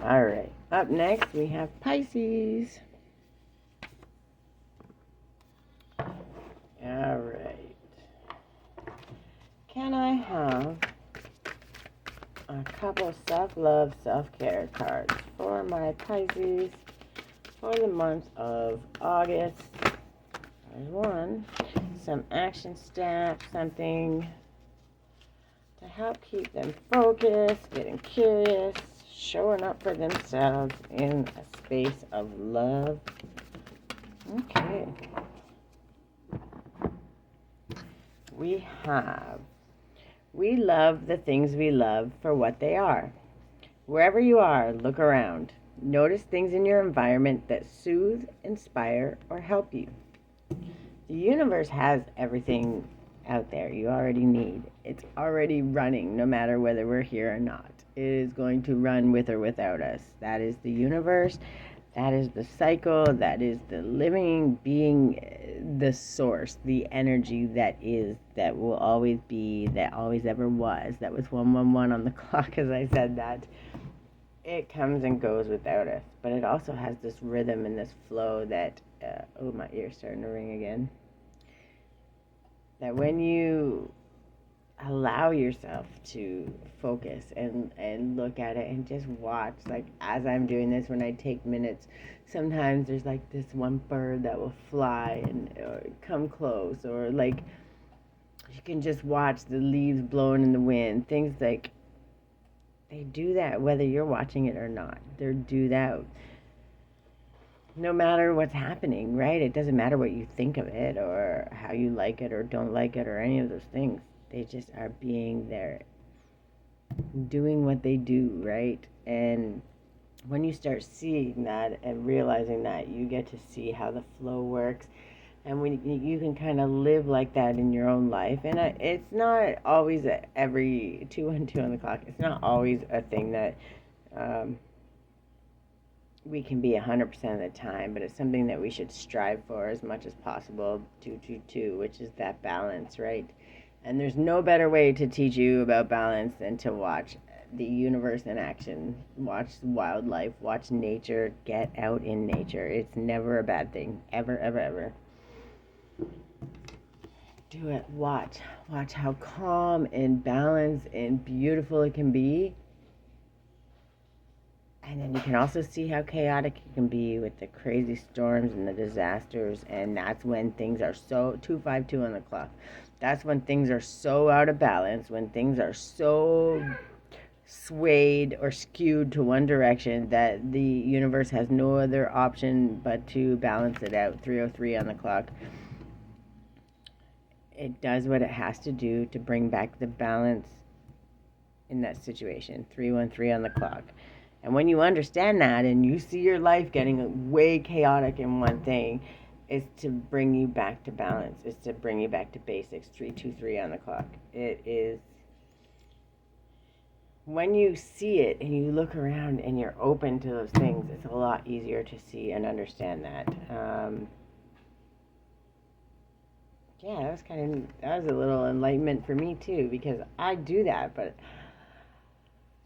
All right. Up next, we have Pisces. All right. Can I have a couple self-love, self-care cards for my Pisces for the month of August? There's one. Some action steps, something to help keep them focused, getting curious, showing up for themselves in a space of love. Okay. We love the things we love for what they are. Wherever you are, look around. Notice things in your environment that soothe, inspire, or help you. The universe has everything out there you already need. It's already running, no matter whether we're here or not. It is going to run with or without us. That is the universe. That is the cycle. That is the living being, the source, the energy that is, that will always be, that always ever was. That was 111 on the clock as I said that. It comes and goes without us. But it also has this rhythm and this flow that, oh, my ear's starting to ring again. That when you allow yourself to focus and look at it and just watch, like as I'm doing this, when I take minutes, sometimes there's like this one bird that will fly and come close, or like you can just watch the leaves blowing in the wind, things like they do that whether you're watching it or not. They do that no matter what's happening, right? It doesn't matter what you think of it or how you like it or don't like it or any of those things. They just are being there, doing what they do, right? And when you start seeing that and realizing that, you get to see how the flow works. And when you can kind of live like that in your own life. And it's not always every 212 on the clock. It's not always a thing that we can be 100% of the time, but it's something that we should strive for as much as possible, 222, which is that balance, right? And there's no better way to teach you about balance than to watch the universe in action, watch wildlife, watch nature, get out in nature. It's never a bad thing, ever, ever, ever. Do it. Watch how calm and balanced and beautiful it can be. And then you can also see how chaotic it can be with the crazy storms and the disasters. And that's when things are so, 252 on the clock. That's when things are so out of balance, when things are so swayed or skewed to one direction that the universe has no other option but to balance it out. 303 on the clock. It does what it has to do to bring back the balance in that situation. 313 on the clock. And when you understand that and you see your life getting way chaotic in one thing, it's to bring you back to balance. It's to bring you back to basics. 323 on the clock. It is when you see it and you look around and you're open to those things, it's a lot easier to see and understand that. Yeah, that was a little enlightenment for me too, because I do that, but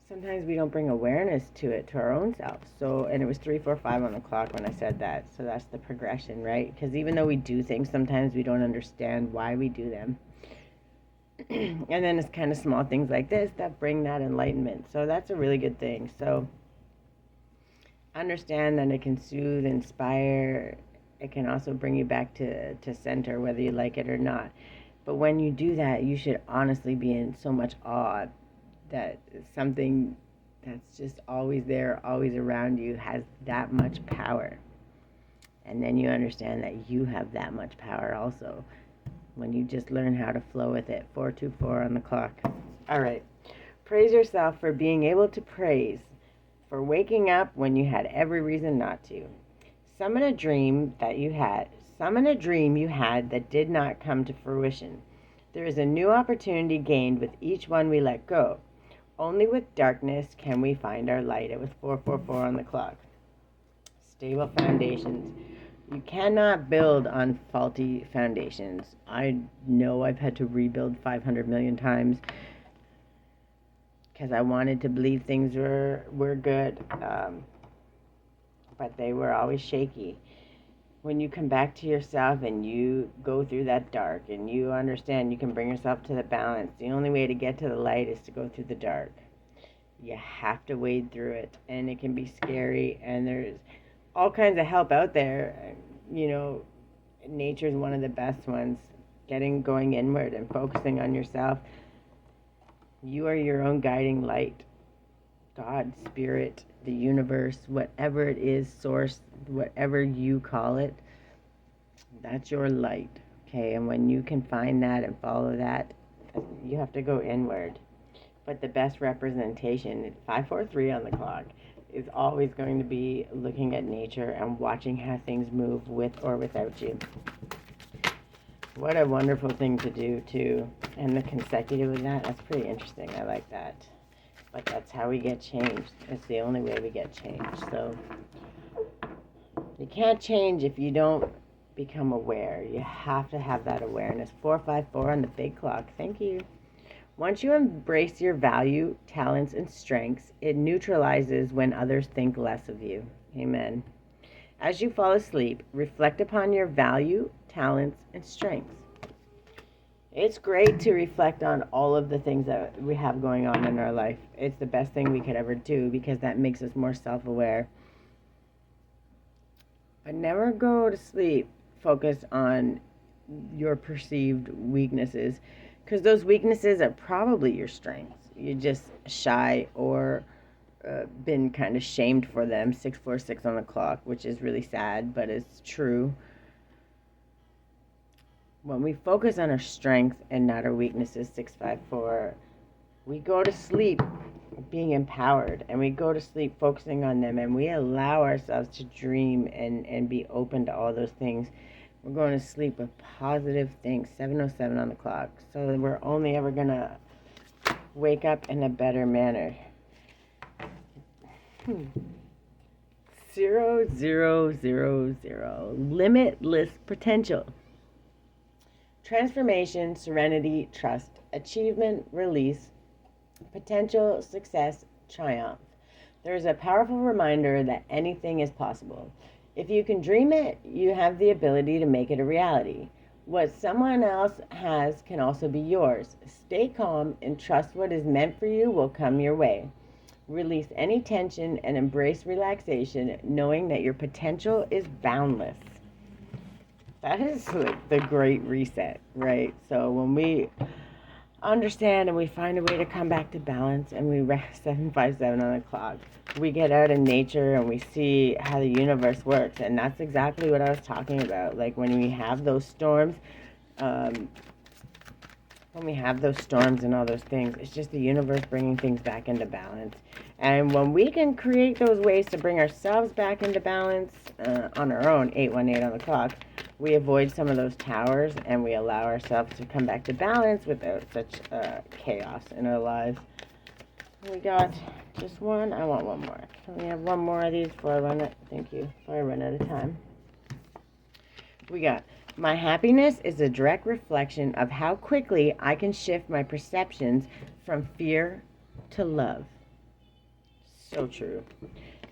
sometimes we don't bring awareness to it, to our own self. So, and it was 345 on the clock when I said that. So that's the progression, right? Because even though we do things, sometimes we don't understand why we do them. And then it's kind of small things like this that bring that enlightenment. So that's a really good thing. So understand that it can soothe, inspire. It can also bring you back to center, whether you like it or not. But when you do that, you should honestly be in so much awe that something that's just always there, always around you, has that much power. And then you understand that you have that much power also, when you just learn how to flow with it. 424 on the clock. All right. Praise yourself for being able to praise, for waking up when you had every reason not to. Summon a dream you had that did not come to fruition. There is a new opportunity gained with each one we let go. Only with darkness can we find our light. It was 444 on the clock. Stable foundations. You cannot build on faulty foundations. I know I've had to rebuild 500 million times because I wanted to believe things were good, but they were always shaky. When you come back to yourself and you go through that dark and you understand you can bring yourself to the balance, the only way to get to the light is to go through the dark. You have to wade through it, and it can be scary, and there's all kinds of help out there. You know, nature's one of the best ones. Going inward and focusing on yourself. You are your own guiding light. God, spirit, the universe, whatever it is, source, whatever you call it, that's your light. Okay, and when you can find that and follow that, you have to go inward. But the best representation, at 5:43 on the clock, is always going to be looking at nature and watching how things move with or without you. What a wonderful thing to do, too. And the consecutive of that, that's pretty interesting. I like that. But that's how we get changed. It's the only way we get changed. So you can't change if you don't become aware. You have to have that awareness. 454 on the big clock. Thank you. Once you embrace your value, talents, and strengths, it neutralizes when others think less of you. Amen. As you fall asleep, reflect upon your value, talents, and strengths. It's great to reflect on all of the things that we have going on in our life. It's the best thing we could ever do because that makes us more self-aware. But never go to sleep focused on your perceived weaknesses, because those weaknesses are probably your strengths. You're just shy or been kind of shamed for them. 646 on the clock, which is really sad, but it's true. When we focus on our strengths and not our weaknesses, 654, we go to sleep being empowered, and we go to sleep focusing on them, and we allow ourselves to dream and be open to all those things. We're going to sleep with positive things, 7:07 on the clock. So we're only ever going to wake up in a better manner. 0000. Limitless potential. Transformation, serenity, trust, achievement, release, potential, success, triumph. There's a powerful reminder that anything is possible. If you can dream it, you have the ability to make it a reality. What someone else has can also be yours. Stay calm and trust what is meant for you will come your way. Release any tension and embrace relaxation, knowing that your potential is boundless. That is like the great reset, right? So when we understand and we find a way to come back to balance, and we rest 7:57 on the clock, we get out in nature and we see how the universe works. And that's exactly what I was talking about. Like when we have those storms, and all those things, it's just the universe bringing things back into balance. And when we can create those ways to bring ourselves back into balance on our own, 818 on the clock, we avoid some of those towers and we allow ourselves to come back to balance without such chaos in our lives. We got just one. I want one more. Can we have one more of these before I run it? Thank you. Before I run out of time. We got, my happiness is a direct reflection of how quickly I can shift my perceptions from fear to love. So true.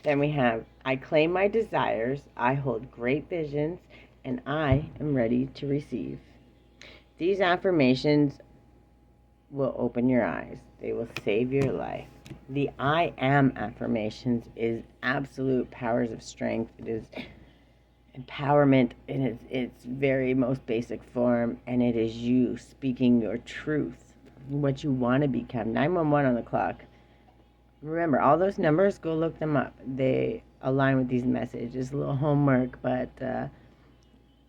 Then we have, I claim my desires, I hold great visions, and I am ready to receive. These affirmations will open your eyes. They will save your life. The I am affirmations is absolute powers of strength. It is empowerment in its very most basic form, and it is you speaking your truth, what you want to become. 911 on the clock. Remember, all those numbers, go look them up. They align with these messages. A little homework, but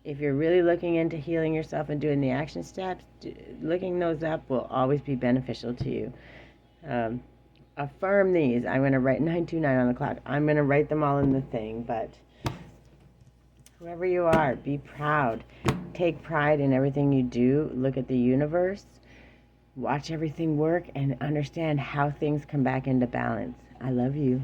if you're really looking into healing yourself and doing the action steps, looking those up will always be beneficial to you. Affirm these. I'm going to write 929 on the clock. I'm going to write them all in the thing, but whoever you are, be proud. Take pride in everything you do. Look at the universe. Watch everything work and understand how things come back into balance. I love you.